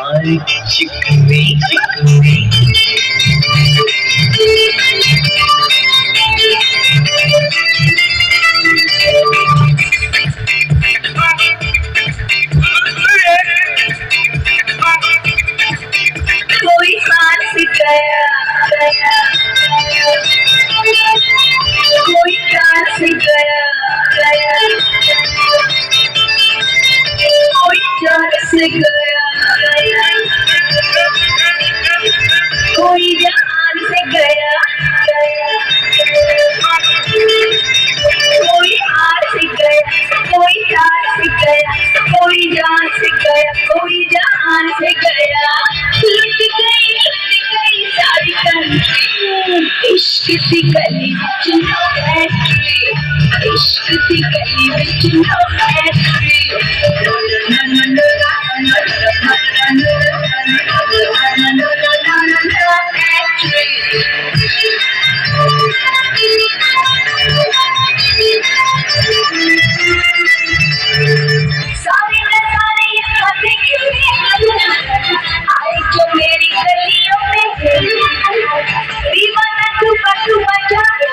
हमारी चिकनी चिकनी कोई कान से गया, कोई कान से गया, कोई जान से गया, कोई जहान से गया, कोई हार से गया, कोई तार से गया, कोई जान से गया, कोई जहान से गया। लुट गई सारी कंट्री, इश्क की गली विच नो एंट्री, इश्क की गली विच नो एंट्री। सारे नजारे यहाँ देखेंगे, आए जो मेरी गलियों में, दीवाना तू मचाए,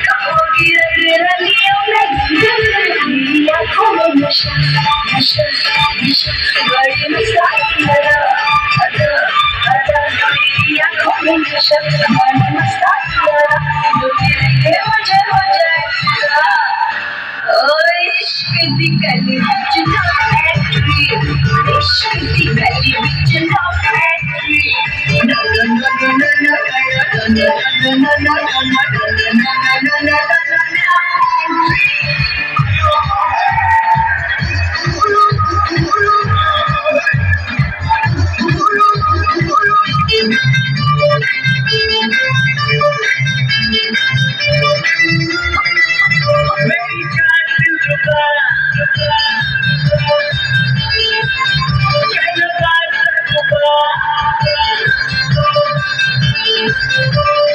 कहोगी रलियों में, आँखों में नशा नशा नशा, बड़ी मस्तानी अदा अदा अदा, मेरी आँखों में नशा बड़ी मस्तानी अदा, जो देखे मुझे हो जाएगा। इश्क दी गली विच नो एंट्री, इश्क दी गली विच no entry. No no no no no no no no no no मेरी जान दिल रुबा कहलवार तजुबा,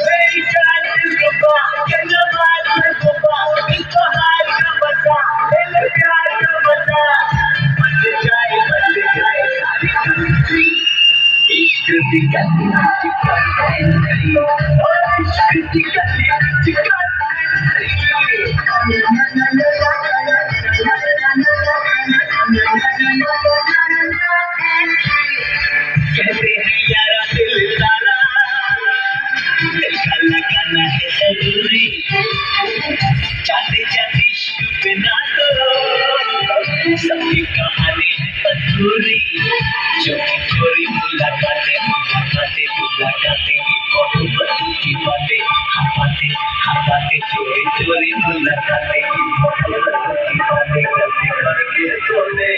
मेरी जान दिल रुबा कहलवार तजुबा, इस बहार का मजा दिल प्यार का मजा, बन जाए सारी कंट्री, इश्क दी गली विच कंट्री, इश्क दी गली विच कहते हैं यारा दिल तारा, दिल का लगाना है जरूरी, जाते जाते इश्क बिना तो सबकी कहानी है अधूरी, जो कि थोड़ी मुलाकातें की फोटो बटू की बातें, हाँ बातें चोरी चोरी मुलाकातें की फोटो बटू की बातें, करके करके छोड़े